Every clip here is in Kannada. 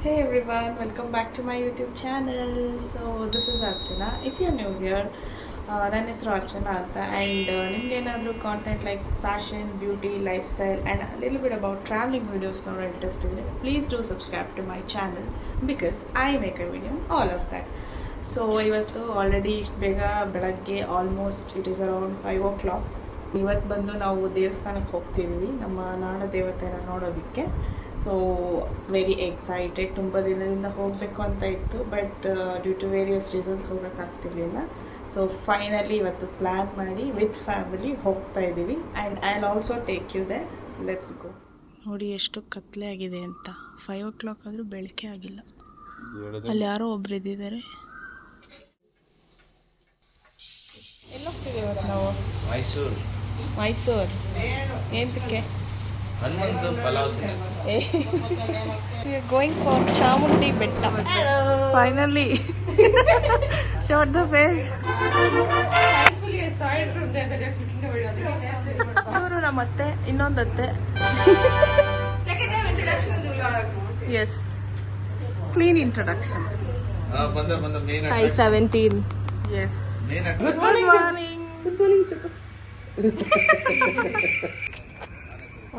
Hey everyone, welcome back to my YouTube channel. So this is Archana. If you're new here, ನನ್ನ ಹೆಸರು ಅರ್ಚನಾ ಅಂತ ಆ್ಯಂಡ್ ನಿಮ್ಗೇನಾದರೂ content like fashion beauty lifestyle and lil bit about travelling videos ನೋಡೋ ಇಂಟ್ರೆಸ್ಟ್ ಇದ್ದರೆ please do subscribe to my channel because I make a video all of that. So ಇವತ್ತು ಆಲ್ರೆಡಿ ಇಷ್ಟು ಬೇಗ ಬೆಳಗ್ಗೆ almost it is around 5 o'clock. ಇವತ್ತು ಬಂದು ನಾವು ದೇವಸ್ಥಾನಕ್ಕೆ ಹೋಗ್ತಿದ್ದೀವಿ ನಮ್ಮ ನಾಡ ದೇವತೆನ ನೋಡೋದಕ್ಕೆ. ಸೊ ವೆರಿ ಎಕ್ಸೈಟೆಡ್, ತುಂಬ ದಿನದಿಂದ ಹೋಗಬೇಕು ಅಂತ ಇತ್ತು but due to various reasons ಹೋಗೋಕ್ಕಾಗ್ತಿರ್ಲಿಲ್ಲ. ಸೊ ಫೈನಲಿ ಇವತ್ತು ಪ್ಲ್ಯಾನ್ ಮಾಡಿ ವಿತ್ ಫ್ಯಾಮಿಲಿ ಹೋಗ್ತಾ ಇದ್ದೀವಿ and I will also take you there. Let's go. ನೋಡಿ ಎಷ್ಟು ಕತ್ಲೆ ಆಗಿದೆ ಅಂತ. 5 o'clock ಆದರೂ ಬೆಳಕೆ ಆಗಿಲ್ಲ. ಅಲ್ಲಿ ಯಾರೋ ಒಬ್ರು ಇದ್ದಿದ್ದಾರೆ. ಎಲ್ಲೋಗ್ತಿದ್ದೀವಿ ನಾವು? ಮೈಸೂರು. ಏನಕ್ಕೆ? Going for Chamundi Betta. Finally short the face. ಅವರು ನಮ್ಮ ಅತ್ತೆ, ಇನ್ನೊಂದತ್ತೆ. Yes, clean introduction. Hi 17. Yes. Good morning.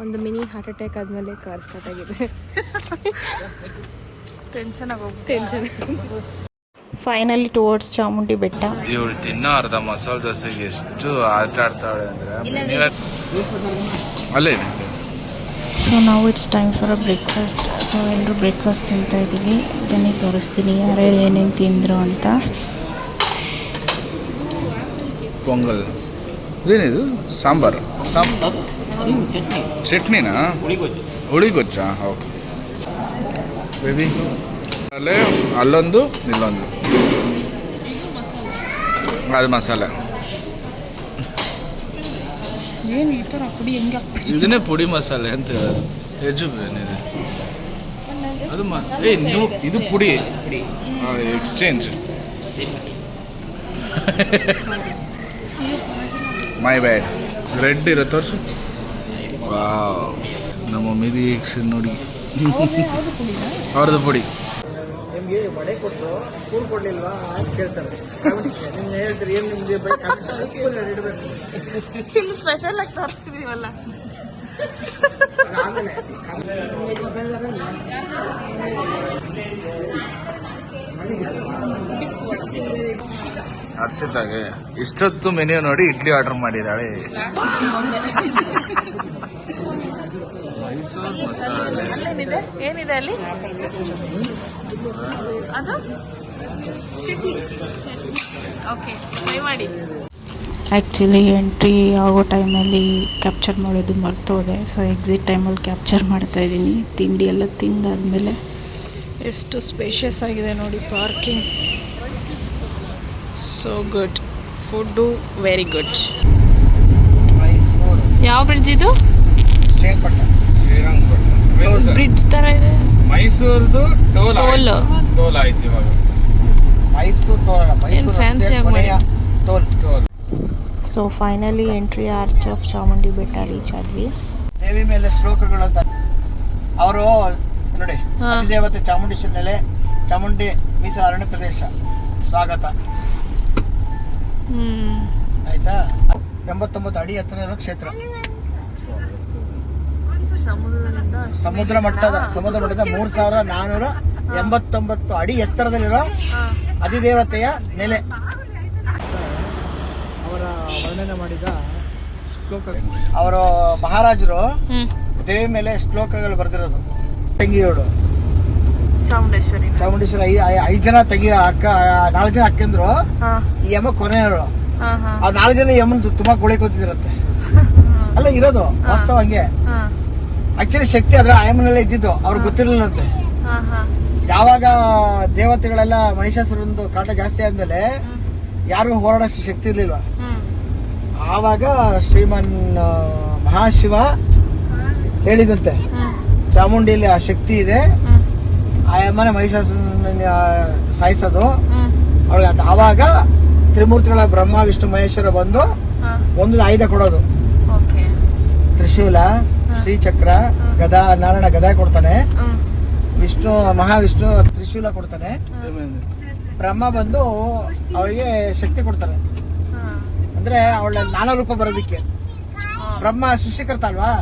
ಒಂದು ಮಿನಿ ಹಾರ್ಟ್ ಅಟ್ಯಾಕ್ ಆದಮೇಲೆ ಕಾರ್ ಸ್ಟಾರ್ಟ್ ಆಗಿದೆ. Tension finally towards Chamundi Betta. ಇವಳು ತಿನ್ನೋ ಅರ್ಧ ಮಸಾಲೆ ದೋಸೆಗೆ ಎಷ್ಟು ಆಟ ಆಡ್ತಾಳೆ ಅಂದ್ರೆ ಅಲ್ಲೇ. ಸೊ ನಾವು it's time for a breakfast. So ಎಲ್ಲರೂ ಬ್ರೇಕ್ಫಾಸ್ಟ್ ತಿಂತಾ ಇದ್ದೀವಿ. ಬನ್ನಿ ತೋರಿಸ್ತೀನಿ ಯಾರ್ಯಾರು ಏನೇನು ತಿಂದರು ಅಂತ. ಪೊಂಗಲ್, ಇದೇನಿದು? ಸಾಂಬಾರು, ಚಟ್ನಿನಾ? ಹುಳಿಗೊಚ್ಚಾ? Okay baby. ಅಲ್ಲೊಂದು ಇಲ್ಲೊಂದು, ಅದು ಮಸಾಲೆ. ಏನು ಈ ಥರ ಪುಡಿ ಹೆಂಗೆ? ಇದನ್ನೇ ಪುಡಿ ಮಸಾಲೆ ಅಂತ ಹೇಳೋದು. ಹೆಜ್ಜು ಏನಿದೆ ಅದು ಇದು ಪುಡಿ ಎಕ್ಸ್ಚೇಂಜ್. ಮೈ ಬ್ಯಾಡ್. ರೆಡ್ ಇರೋ ತೋರಿಸು. ವಾವ್, ನಮ್ಮ ಮಮ್ಮಿ ಎಕ್ಷನ್ ನೋಡಿ. ಅವ್ರದ್ದು ಪುಡಿ. ನಿಮಗೆ ವಡೆ ಕೊಟ್ಟರು ಸ್ಕೂಲ್ ಕೊಡ್ಲಿಲ್ವಾ ಅಂತ ಕೇಳ್ತಾರೆ. ನಿಮ್ಗೆ ಹೇಳ್ತೀರಿ ಏನು ನಿಮ್ಗೆ ಸ್ಕೂಲ್ ಇಡಬೇಕು. ಸ್ಪೆಷಲ್ ಆಗಿ ತೋರಿಸ್ತೀವಲ್ಲ. ಆಮೇಲೆ ಹರ್ಷಿತಾಗೆ ಇಷ್ಟೊತ್ತು ಮೆನ್ಯೂ ನೋಡಿ ಇಡ್ಲಿ ಆರ್ಡರ್ ಮಾಡಿದ್ದಾಳೆ. ಮೈಸೂರು ಮಸಾಲೆ ಏನಿದೆ ಅಲ್ಲಿ? ಅದು ಓಕೆ, ಟ್ರೈ ಮಾಡಿ. ಆ್ಯಕ್ಚುಲಿ ಎಂಟ್ರಿ ಆಗೋ ಟೈಮಲ್ಲಿ ಕ್ಯಾಪ್ಚರ್ ಮಾಡೋದು ಮರ್ತೋದೆ. ಸೊ ಎಕ್ಸಿಟ್ ಟೈಮಲ್ಲಿ ಕ್ಯಾಪ್ಚರ್ ಮಾಡ್ತಾಯಿದ್ದೀನಿ. ತಿಂಡಿ ಎಲ್ಲ ತಿಂದಾದ್ಮೇಲೆ ಎಷ್ಟು ಸ್ಪೇಷಿಯಸ್ ಆಗಿದೆ ನೋಡಿ parking. So good, food very good. Mysuru ಯಾವ ಬ್ರಿಡ್ಜ್ ಇದು? ಶ್ರೀರಂಗಪಟ್ಟಣ. ಬ್ರಿಡ್ಜ್ ಥರ ಇದೆ. ಮೈಸೂರ್ದು ಟೋಲ್ ಆಯ್ತು ಇವಾಗ. ಮೈಸೂರು ಟೋಲ್ ಅಲ್ಲ, ಮೈಸೂರು ಫ್ಯಾನ್ಸಿ ಆಗಿ ಮಾಡಿ. Toll. So finally entry arch of Chamundi ಬೆಟ್ಟ ರೀಚ್ ಆದ್ವಿ. ದೇವಿ ಮೇಲೆ ಶ್ಲೋಕಗಳು ಅಂತ ಅವರು ನೋಡಿ. ದೇವತೆ ಚಾಮುಂಡೇಶ್ವರಿ ನೆಲೆ, ಚಾಮುಂಡಿ ಮೀಸಲು ಅರಣ್ಯ ಪ್ರದೇಶ, ಸ್ವಾಗತ. ಆಯ್ತಾ? 89 ಅಡಿ ಎತ್ತರ ಇರೋ ಕ್ಷೇತ್ರ. ಸಮುದ್ರ ಮಟ್ಟದ 3489 ಅಡಿ ಎತ್ತರದಲ್ಲಿರೋ ಅಧಿದೇವತೆಯ ನೆಲೆ. ಅವರ ವರ್ಣನೆ ಮಾಡಿದ ಶ್ಲೋಕ. ಅವರು ಮಹಾರಾಜರು ದೇವಿ ಮೇಲೆ ಶ್ಲೋಕಗಳು ಬರೆದಿರೋದು. ತಂಗಿಯೋಡು ಚಾಮುಂಡೇಶ್ವರಿ 5 ಜನ ತಂಗಿ ಅಕ್ಕ, 4 ಜನ ಅಕ್ಕಂದ್ರು. ಈ ಯಮ ಕೊನೆಯವರು. ಆ 4 ಜನ ಯಮನ್ ತುಂಬಾ ಕೊಳಿಕೋತಿದಿರತ್ತೆ. ಅಲ್ಲ ಇರೋದು ವಾಸ್ತವ ಹಂಗೆ. ಆಕ್ಚುಲಿ ಶಕ್ತಿ ಅದ್ರ ಆಯಮನಲ್ಲೇ ಇದ್ದಿದ್ದು, ಅವ್ರಿಗೆ ಗೊತ್ತಿರ್ಲಿಲ್ಲಂತೆ. ಯಾವಾಗ ದೇವತೆಗಳೆಲ್ಲ ಮಹಿಷಾಸುರೊಂದು ಕಾಟ ಜಾಸ್ತಿ ಆದ್ಮೇಲೆ ಯಾರಿಗೂ ಹೋರಾಡೋ ಶಕ್ತಿ ಇರ್ಲಿಲ್ವ, ಆವಾಗ ಶ್ರೀಮನ್ ಮಹಾಶಿವ ಹೇಳಿದಂತೆ ಚಾಮುಂಡಿಯಲ್ಲಿ ಆ ಶಕ್ತಿ ಇದೆ, ಆಯಮ್ಮನೆ ಮಹಿಷಾಸುರನ ಸಾಯಿಸೋದು ಅವ್ರಿಗೆ. ಆವಾಗ ತ್ರಿಮೂರ್ತಿಗಳ ಬ್ರಹ್ಮ ವಿಷ್ಣು ಮಹೇಶ್ವರ ಬಂದು ಒಂದು ಆಯುಧ ಕೊಡೋದು. ತ್ರಿಶೂಲ, ಶ್ರೀಚಕ್ರ, ಗದಾ, ನಾರಾಯಣ ಗದಾ ಕೊಡ್ತಾನೆ. ವಿಷ್ಣು ಮಹಾವಿಷ್ಣು ತ್ರಿಶೂಲ ಕೊಡ್ತಾನೆ. ಬ್ರಹ್ಮ ಬಂದು ಅವಳಿಗೆ ಶಕ್ತಿ ಕೊಡ್ತಾರೆ. ಅಂದ್ರೆ ಅವಳ ನಾನಾ ರೂಪ ಬರೋದಿಕ್ಕೆ. ಬ್ರಹ್ಮ ಸೃಷ್ಟಿಕರ್ತ ಅಲ್ವಾ,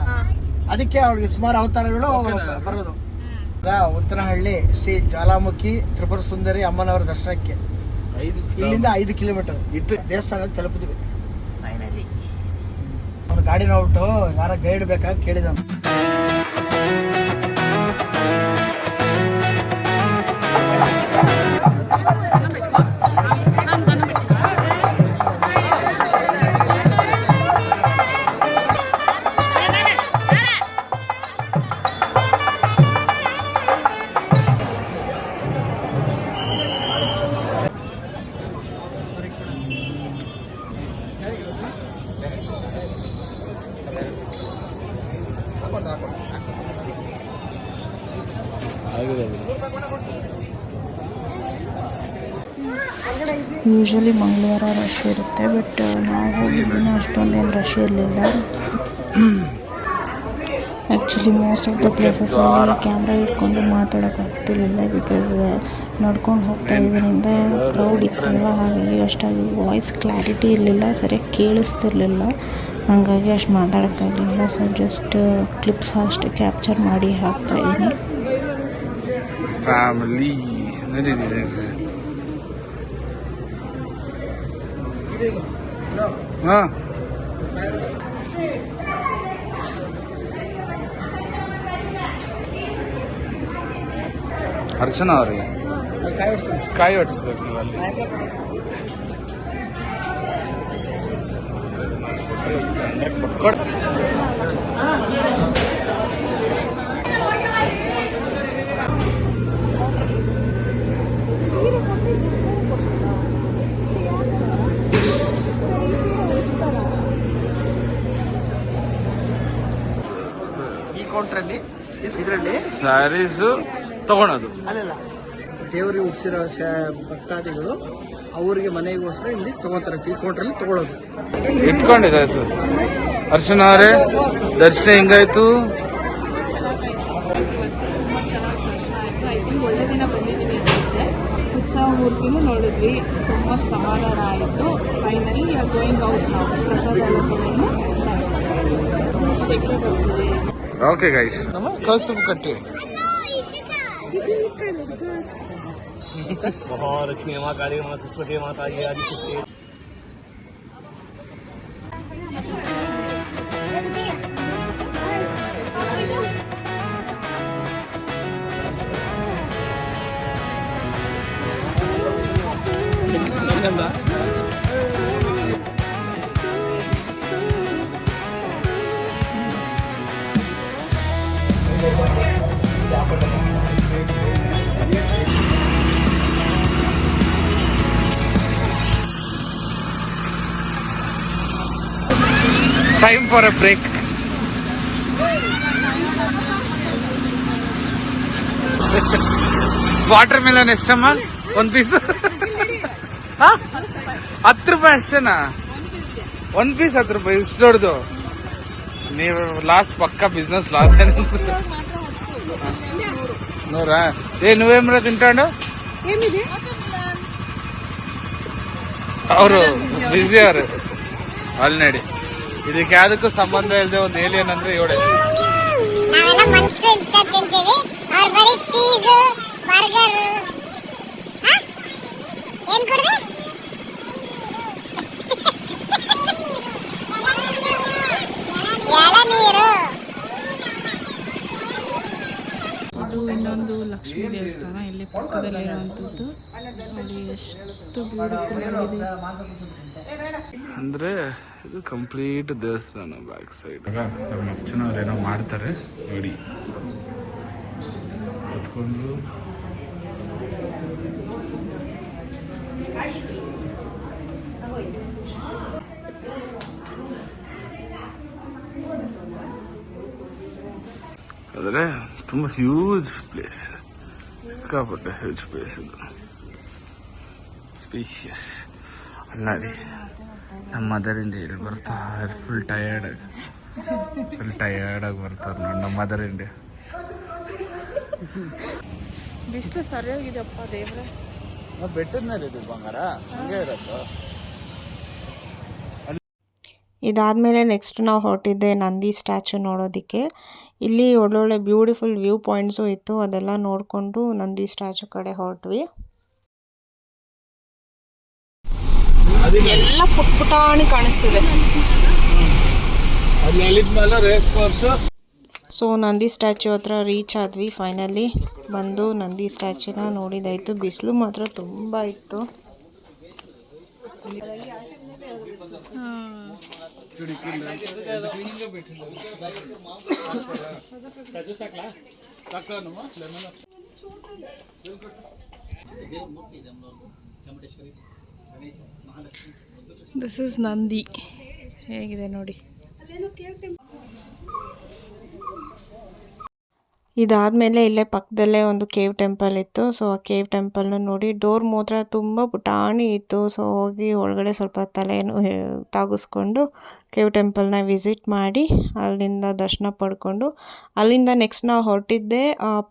ಅದಕ್ಕೆ ಅವಳಿಗೆ ಸುಮಾರು ಅವತಾರಗಳು ಬರೋದು. ಉತ್ತರಹಳ್ಳಿ ಶ್ರೀ ಜ್ವಾಲಾಮುಖಿ ತ್ರಿಪುರ ಸುಂದರಿ ಅಮ್ಮನವರ ದರ್ಶನಕ್ಕೆ ಇಲ್ಲಿಂದ 5 ಕಿಲೋಮೀಟರ್ ಇಟ್ಟು ದೇವಸ್ಥಾನ ತಲುಪಿದ್ವಿ. ಅವ್ರ ಗಾಡಿ ನೋಡ್ಬಿಟ್ಟು ಯಾರ ಗೈಡ್ ಬೇಕಾದ್ ಕೇಳಿದ. ಯೂಶ್ವಲಿ ಮಂಗಳವಾರ ರಶ್ ಇರುತ್ತೆ, ಬಟ್ ನಾವು ಹೋಗಿದ್ದೀನ ಅಷ್ಟೊಂದೇನು ರಶ್ ಇರಲಿಲ್ಲ. ಆ್ಯಕ್ಚುಲಿ ಮೋಸ್ಟ್ ಆಫ್ ದ ಪ್ಲೇಸಸಲ್ಲಿ ಕ್ಯಾಮ್ರಾ ಇಟ್ಕೊಂಡು ಮಾತಾಡೋಕ್ಕಾಗ್ತಿರ್ಲಿಲ್ಲ, ಬಿಕಾಸ್ ನಡ್ಕೊಂಡು ಹೋಗ್ತಾ ಇದ್ದರಿಂದ ಕ್ರೌಡ್ ಇತ್ತಲ್ವ. ಹಾಗಾಗಿ ಅಷ್ಟಾಗಿ ವಾಯ್ಸ್ ಕ್ಲಾರಿಟಿ ಇರಲಿಲ್ಲ, ಸರಿಯಾಗಿ ಕೇಳಿಸ್ತಿರ್ಲಿಲ್ಲ, ಹಾಗಾಗಿ ಅಷ್ಟು ಮಾತಾಡೋಕ್ಕಾಗಲಿಲ್ಲ. ಸೊ ಜಸ್ಟ್ ಕ್ಲಿಪ್ಸ್ ಅಷ್ಟೇ ಕ್ಯಾಪ್ಚರ್ ಮಾಡಿ ಹಾಕ್ತಾಯಿದ್ದೀನಿ. ಫ್ಯಾಮಿಲಿ ಹಾಂ ಅರ್ಚನಾ ಅವ್ರಿಗೆ ಕಾಯಿ ಹೊಡ್ಸ್ಬೇಕು ನೀವು ಅಲ್ಲಿ. ಈ ಕೌಂಟ್ರಲ್ಲಿ ಇದರಲ್ಲಿ ಸ್ಯಾರೀಸು ತಗೊಳೋದು ಅಲ್ಲ, ದೇವರಿಗೆ ಉಡ್ಸಿರೋ ಭಕ್ತಾದಿಗಳು ಅವರಿಗೆ ಮನೆಗೋಸ್ಕರ ಇಲ್ಲಿ ತಗೋತಾರೆ. ಈ ಕೌಂಟ್ರಲ್ಲಿ ತಗೊಳ್ಳೋದು. ಇಟ್ಕೊಂಡಿದ್ದಾಯ್ತು. ಅರ್ಚನಾ ಅವರೇ, ದರ್ಶನ ಹೆಂಗಾಯ್ತು? ಒಳ್ಳೆ ದಿನ ಬಂದಿದ್ದೀವಿ ಅನಿಸುತ್ತೆ. ಉತ್ಸವ ಮೂರ್ತಿನೂ ನೋಡಿದ್ವಿ, ತುಂಬ ಸಮಾಧಾನ ಆಯಿತು. ಫೈನಲಿ ಗೋಯಿಂಗ್ ಔಟ್ ನಾವು ಪ್ರಸಾದ ಎಲ್ಲ ತಗೊಂಡು ಓಕೆ ಗೈಸ್, ಕೌಸ್ತುಭ ಕಟ್ಟಿ ಮಹಾಲಕ್ಷ್ಮಿ ಮಾತಾ ಕಾಳಿ ಮಾತಾ ಸರಸ್ವತಿ ಮಾತಾ Adishakti. Time for a break. Watermelon ಎಷ್ಟಮ್ಮ? 1 ಪೀಸ್ 10 ರೂಪಾಯಿ ಅಷ್ಟೇನಾ? 1 ಪೀಸ್ 10 ರೂಪಾಯಿ, ಇಷ್ಟು ದೊಡ್ಡದು. ನೀವು ಲಾಸ್ಟ್ ಪಕ್ಕ ಬಿಸ್ನೆಸ್ ಲಾಸ್ ನೂರಾ? నువ్వేమరా తింటాడు? ಅವರು ಬಿಸಿ ಅವರು ಆಲ್ರೆಡಿ. ಇದಕ್ಕೆ ಯಾವುದಕ್ಕೂ ಸಂಬಂಧ ಇಲ್ಲದೆ ಒಂದು ಏಲಿಯನ್ ಅಂದ್ರೆ ಇವಳೆ. ನಾವೆಲ್ಲ ಮನ್ಸು ಅಂತ ತಿಂತೀವಿ, ಅವ್ರು ಬರೀ ಚೀಸ್ ಬರ್ಗರ್. ಏನ್ ಕೊಡ್ದೆ? ಎಳನೀರು. ಇದು ಇನ್ನೊಂದು ಲಕ್ಷ್ಮೀ ದೇವಸ್ಥಾನ ಇಲ್ಲಿ ಪಕ್ಕದಲ್ಲಿ ಇರುವಂಥದ್ದು. ನೋಡಿ ಎಷ್ಟು ಬ್ಯೂಟಿಫುಲ್ ಆಗಿದೆ. ಅಂದ್ರೆ ಇದು ಕಂಪ್ಲೀಟ್ ದೇವಸ್ಥಾನ ಬ್ಯಾಕ್ ಸೈಡ್. ನಮ್ಮ ಅರ್ಚನಾ ಅವ್ರು ಏನೋ ಮಾಡ್ತಾರೆ ನೋಡಿ, ಕುತ್ಕೊಂಡು ಆದರೆ ತುಂಬ ಹ್ಯೂಜ್ ಪ್ಲೇಸ್, ಸಿಕ್ಕಾಪಟ್ಟೆ ಹ್ಯೂಜ್ ಪ್ಲೇಸ್ ಇದು. ಸ್ಪೀಷಿಯಸ್ ಅಲ್ಲ ರೀ. ನಮ್ಮ ಮದರ್ ಇಂಡಿಯಾ ಇಲ್ಲಿ ಬರ್ತಾ ಫುಲ್ ಟಯರ್ಡ್ ಆಗಿ ಬರ್ತಾರೆ ನೋಡಿ ನಮ್ಮ ಮದರ್ ಇಂಡಿಯಾ. ಬಿಸಿಲು ಸರಿಯಾಗಿದೆಯಪ್ಪ ದೇವ್ರೆ. ಬೆಟ್ಟದ ಮೇಲೆ ಇದೆ ಬಂಗಾರ, ಹಂಗೆ ಇರೋದು. ಇದಾದಮೇಲೆ ನೆಕ್ಸ್ಟ್ ನಾವು ಹೊರಟಿದ್ದೆ ನಂದಿ ಸ್ಟ್ಯಾಚು ನೋಡೋದಕ್ಕೆ. ಇಲ್ಲಿ ಒಳ್ಳೊಳ್ಳೆ ಬ್ಯೂಟಿಫುಲ್ ವ್ಯೂ ಪಾಯಿಂಟ್ಸು ಇತ್ತು, ಅದೆಲ್ಲ ನೋಡಿಕೊಂಡು ನಂದಿ ಸ್ಟ್ಯಾಚು ಕಡೆ ಹೊರಟ್ವಿ. ಎಲ್ಲ ಪುಟ್ಪುಟಾಣಿ ಕಾಣಿಸ್ತಿದೆ. ಅಲ್ಲಿ ಅಲ್ಲಿದ್ಮೇಲೆ race course. So Nandi statue ಹತ್ರ ರೀಚ್ ಆದ್ವಿ. ಫೈನಲಿ ಬಂದು ನಂದಿ ಸ್ಟ್ಯಾಚುನ ನೋಡಿದಾಯಿತು. ಬಿಸಿಲು ಮಾತ್ರ ತುಂಬ ಇತ್ತು. This is Nandi. ಹೇಗಿದೆ ನೋಡಿ. ಇದಾದಮೇಲೆ ಇಲ್ಲೇ ಪಕ್ಕದಲ್ಲೇ ಒಂದು ಕೇವ್ ಟೆಂಪಲ್ ಇತ್ತು. ಸೊ ಆ ಕೇವ್ ಟೆಂಪಲ್ನ ನೋಡಿ ಡೋರ್ ಮಾತ್ರ ತುಂಬ ಪುಟಾಣಿ ಇತ್ತು. ಸೊ ಹೋಗಿ ಒಳಗಡೆ ಸ್ವಲ್ಪ ತಲೆಯನ್ನು ತಾಗಿಸ್ಕೊಂಡು ಕೇವ್ ಟೆಂಪಲ್ನ ವಿಸಿಟ್ ಮಾಡಿ ಅಲ್ಲಿಂದ ದರ್ಶನ ಪಡ್ಕೊಂಡು ಅಲ್ಲಿಂದ ನೆಕ್ಸ್ಟ್ ನಾವು ಹೊರಟಿದ್ದೆ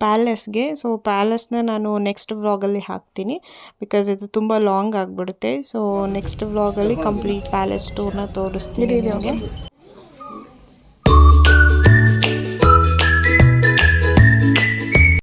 ಪ್ಯಾಲೇಸ್ಗೆ. ಸೊ ಪ್ಯಾಲೇಸ್ನ ನಾನು ನೆಕ್ಸ್ಟ್ ವ್ಲಾಗಲ್ಲಿ ಹಾಕ್ತೀನಿ, ಬಿಕಾಸ್ ಇದು ತುಂಬ ಲಾಂಗ್ ಆಗಿಬಿಡುತ್ತೆ. ಸೊ ನೆಕ್ಸ್ಟ್ ವ್ಲಾಗಲ್ಲಿ ಕಂಪ್ಲೀಟ್ ಪ್ಯಾಲೇಸ್ ಟೂರ್ನ ತೋರಿಸ್ತೀನಿ ನಿಮಗೆ.